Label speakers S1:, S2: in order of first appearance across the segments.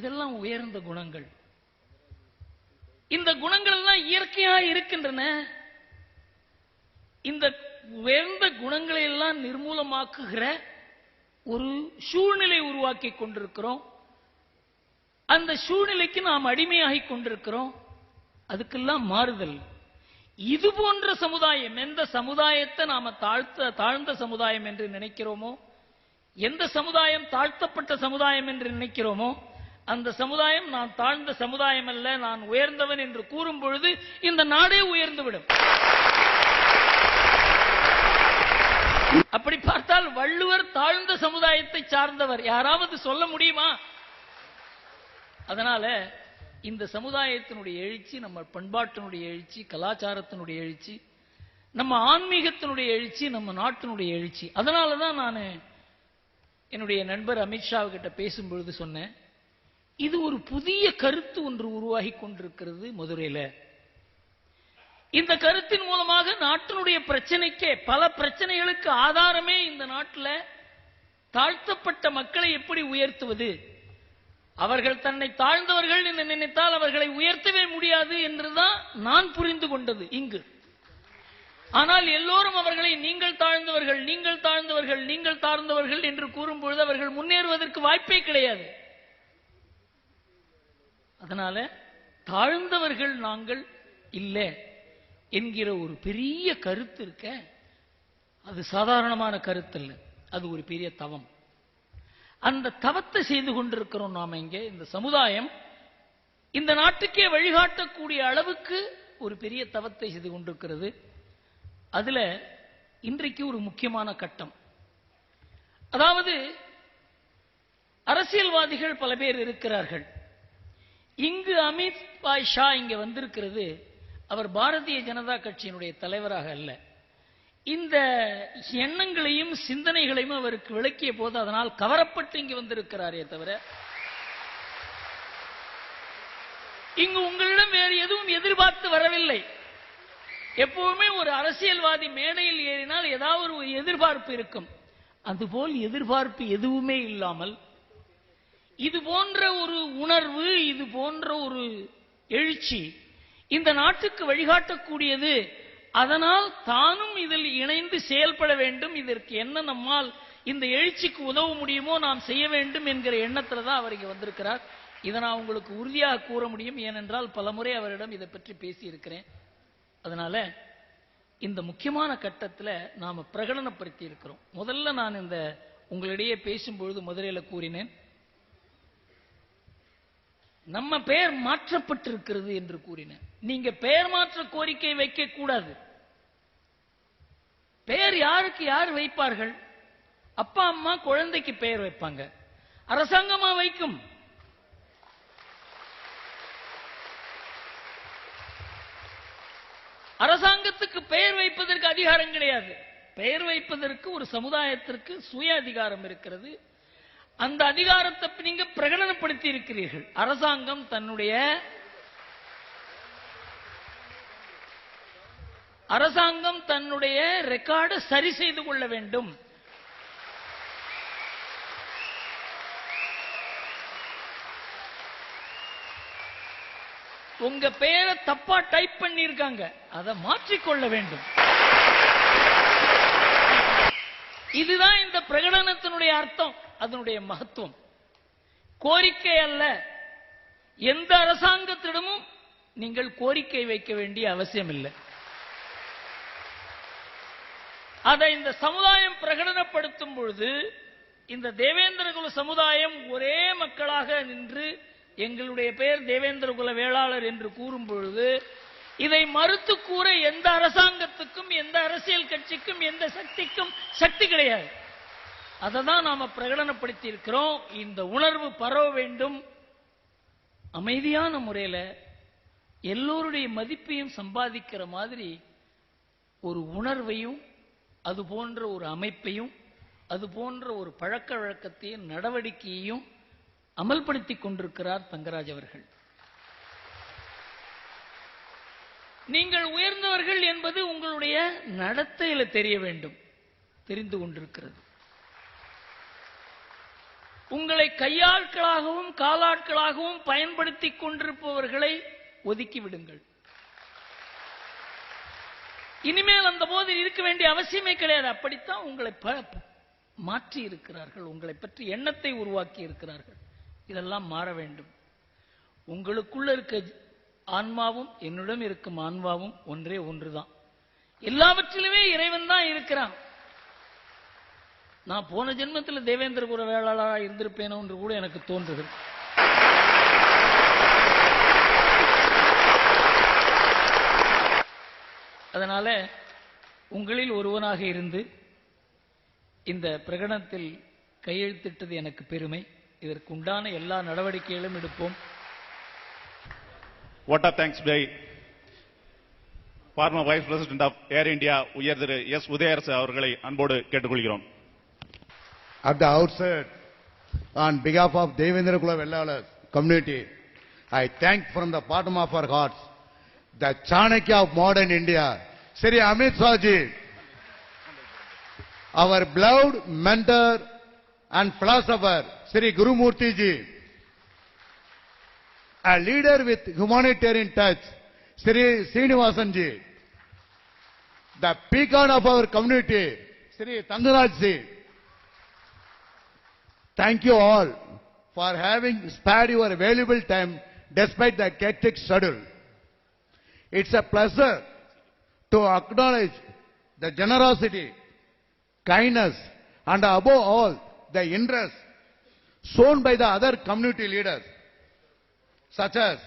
S1: இதெல்லாம் உயர்ந்த குணங்கள். இந்த குணங்கள் எல்லாம் இயற்கையாக இருக்கின்றன. இந்த உயர்ந்த குணங்களை எல்லாம் நிர்மூலமாக்குகிற ஒரு சூழ்நிலை உருவாக்கி கொண்டிருக்கிறோம். அந்த சூழ்நிலைக்கு நாம் அடிமையாகி கொண்டிருக்கிறோம். அதுக்கெல்லாம் மாறுதல். இது போன்ற சமுதாயம், எந்த சமுதாயத்தை நாம தாழ்ந்த சமுதாயம் என்று நினைக்கிறோமோ, எந்த சமுதாயம் தாழ்த்தப்பட்ட சமுதாயம் என்று நினைக்கிறோமோ, அந்த சமுதாயம் நான் தாழ்ந்த சமுதாயம் அல்ல, நான் உயர்ந்தவன் என்று கூறும் பொழுது இந்த நாடே உயர்ந்துவிடும். அப்படி பார்த்தால் வள்ளுவர் தாழ்ந்த சமுதாயத்தை சார்ந்தவர் யாராவது சொல்ல முடியுமா? அதனால இந்த சமுதாயத்தினுடைய எழுச்சி, நம்ம பண்பாட்டினுடைய எழுச்சி, கலாச்சாரத்தினுடைய எழுச்சி, நம்ம ஆன்மீகத்தினுடைய எழுச்சி, நம்ம நாட்டினுடைய எழுச்சி. அதனாலதான் நான் என்னுடைய நண்பர் அமித்ஷா கிட்ட பேசும்பொழுது சொன்னேன், இது ஒரு புதிய கருத்து ஒன்று உருவாகி கொண்டிருக்கிறது மதுரையில. இந்த கருத்தின் மூலமாக நாட்டினுடைய பிரச்சனைக்கே, பல பிரச்சனைகளுக்கு ஆதாரமே இந்த நாட்டில் தாழ்த்தப்பட்ட மக்களை எப்படி உயர்த்துவது, அவர்கள் தன்னை தாழ்ந்தவர்கள் என்று நினைத்தால் அவர்களை உயர்த்தவே முடியாது என்றுதான் நான் புரிந்து கொண்டது இங்கு. ஆனால் எல்லோரும் அவர்களை நீங்கள் தாழ்ந்தவர்கள், நீங்கள் தாழ்ந்தவர்கள், நீங்கள் தாழ்ந்தவர்கள் என்று கூறும்பொழுது அவர்கள் முன்னேறுவதற்கு வாய்ப்பே கிடையாது. அதனால தாழ்ந்தவர்கள் நாங்கள் இல்லை என்கிற ஒரு பெரிய கருத்து இருக்க, அது சாதாரணமான கருத்து இல்லை, அது ஒரு பெரிய தவம். அந்த தவத்தை செய்து கொண்டிருக்கிறோம் நாம. இங்கே இந்த சமுதாயம் இந்த நாட்டுக்கே வழிகாட்டக்கூடிய அளவுக்கு ஒரு பெரிய தவத்தை செய்து கொண்டிருக்கிறது. அதுல இன்றைக்கு ஒரு முக்கியமான கட்டம், அதாவது அரசியல்வாதிகள் பல பேர் இருக்கிறார்கள். இங்கு அமித் ஷா இங்க வந்திருக்கிறது, அவர் பாரதிய ஜனதா கட்சியினுடைய தலைவராக அல்ல. இந்த எண்ணங்களையும் சிந்தனைகளையும் அவருக்கு விளக்கிய போது அதனால் கவரப்பட்டு இங்கு வந்திருக்கிறாரே தவிர இங்கு உங்களிடம் வேறு எதுவும் எதிர்பார்த்து வரவில்லை. எப்பவுமே ஒரு அரசியல்வாதி மேடையில் ஏறினால் ஏதாவது ஒரு எதிர்பார்ப்பு இருக்கும். அதுபோல் எதிர்பார்ப்பு எதுவுமே இல்லாமல் இது போன்ற ஒரு உணர்வு, இது போன்ற ஒரு எழுச்சி இந்த நாட்டுக்கு வழிகாட்டக்கூடியது. அதனால் தானும் இதில் இணைந்து செயல்பட வேண்டும். இதற்கு என்ன நம்மால் இந்த எழுச்சிக்கு உதவ முடியுமோ நாம் செய்ய வேண்டும் என்கிற எண்ணத்தில் தான் அவர் இங்கே வந்திருக்கிறார். இதை நான் உங்களுக்கு உறுதியாக கூற முடியும். ஏனென்றால் பலமுறை அவரிடம் இதை பற்றி பேசியிருக்கிறேன். அதனால இந்த முக்கியமான கட்டத்தில் நாம பிரகடனப்படுத்தி இருக்கிறோம். முதல்ல நான் இந்த உங்களிடையே பேசும்பொழுது மதுரையில் கூறினேன், நம்ம பெயர் மாற்றப்பட்டிருக்கிறது என்று கூறினேன். நீங்க பெயர் மாற்ற கோரிக்கை வைக்க கூடாது. பெயர் யாருக்கு யார் வைப்பார்கள்? அப்பா அம்மா குழந்தைக்கு பெயர் வைப்பாங்க, அரசாங்கமா வைக்கும். அரசாங்கத்துக்கு பெயர் வைப்பதற்கு அதிகாரம் கிடையாது. பெயர் வைப்பதற்கு ஒரு சமுதாயத்திற்கு சுய அதிகாரம் இருக்கிறது. அந்த அதிகாரத்தை நீங்க பிரகடனப்படுத்தி இருக்கிறீர்கள். அரசாங்கம் தன்னுடைய ரெக்கார்டை சரி செய்து கொள்ள வேண்டும். உங்க பெயரை தப்பா டைப் பண்ணி இருக்காங்க, அதை மாற்றிக்கொள்ள வேண்டும். இதுதான் இந்த பிரகடனத்தினுடைய அர்த்தம், அதனுடைய மகத்துவம். கோரிக்கை அல்ல. எந்த அரசாங்கத்திடமும் நீங்கள் கோரிக்கை வைக்க வேண்டிய அவசியம் இல்லை. அதை இந்த சமுதாயம் பிரகடனப்படுத்தும் பொழுது இந்த தேவேந்திரகுல சமுதாயம் ஒரே மக்களாக நின்று எங்களுடைய பெயர் தேவேந்திரகுல வேளாளர் என்று கூறும் பொழுது இதை மறுத்து கூற எந்த அரசாங்கத்துக்கும், எந்த அரசியல் கட்சிக்கும், எந்த சக்திக்கும் சக்தி கிடையாது. அதை தான் நாம பிரகடனப்படுத்தி இருக்கிறோம். இந்த உணர்வு பரவ வேண்டும். அமைதியான முறையில் எல்லோருடைய மதிப்பையும் சம்பாதிக்கிற மாதிரி ஒரு உணர்வையும், அது போன்ற ஒரு அமைப்பையும், அது போன்ற ஒரு பழக்க வழக்கத்தையும் நடவடிக்கையையும் அமல்படுத்தி கொண்டிருக்கிறார் தங்கராஜ் அவர்கள். நீங்கள் உயர்ந்தவர்கள் என்பது உங்களுடைய நடத்தையில தெரிய வேண்டும், தெரிந்து கொண்டிருக்கிறது. உங்களை கையாட்களாகவும் காலாட்களாகவும் பயன்படுத்திக் கொண்டிருப்பவர்களை ஒதுக்கி விடுங்கள். இனிமேல் அந்த போது இருக்க வேண்டிய அவசியமே கிடையாது. அப்படித்தான் உங்களை மாற்றி இருக்கிறார்கள், உங்களை பற்றி எண்ணத்தை உருவாக்கி இருக்கிறார்கள். இதெல்லாம் மாற வேண்டும். உங்களுக்குள்ள இருக்க ஆன்மாவும் என்னிடம் இருக்கும் ஆன்மாவும் ஒன்றே ஒன்றுதான். எல்லாவற்றிலுமே இறைவன் தான் இருக்கிறான். நான் போன ஜென்மத்தில் தேவேந்திர குல வேளாளராக இருந்திருப்பேனோ என்று கூட எனக்கு தோன்றுகிறது. அதனால உங்களில் ஒருவனாக இருந்து இந்த பிரகடனத்தில் கையெழுத்திட்டது எனக்கு பெருமை. இதற்கு உண்டான எல்லா நடவடிக்கைகளும் எடுப்போம்.
S2: Vote of thanks by former Vice President of Air India, உயர் திரு எஸ் உதயரசு அவர்களை அன்போடு கேட்டுக்கொள்கிறோம்.
S3: At the outset, on behalf of Devendra Kula Vellalar community, I thank from the bottom of our hearts the Chanakya of modern India, Sri Amit Shah ji, our beloved mentor and philosopher, Sri Gurumurthy ji, a leader with humanitarian touch, Sri Srinivasan ji, the peacock of our community, Sri Tangaraj ji. Thank you all for having spared your valuable time despite the hectic schedule. It's a pleasure to acknowledge the generosity, kindness, and above all, the interest shown by the other community leaders, such as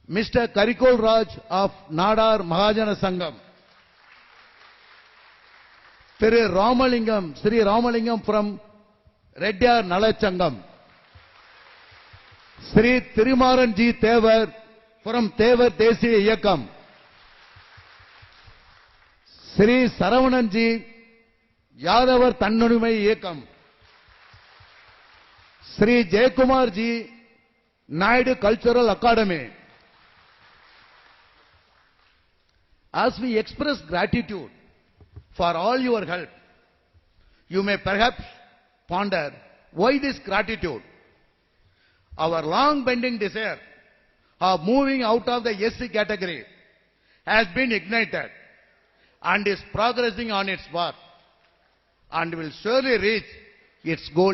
S3: Mr. Karikol Raj of Nadar Mahajana Sangam, Sri Ramalingam from Redyar Nalachangam, Sri Thirumaran Ji Tevar from Tevar Desi Iyakam, Sri Saravanan Ji Yadavar Tannunumai Iyakam, Sri Jayakumar Ji Naidu Cultural Academy. As we express gratitude for all your help, you may perhaps ponder why this gratitude. Our long-pending desire of moving out of the SC category has been ignited and is progressing on its path and will surely reach its goal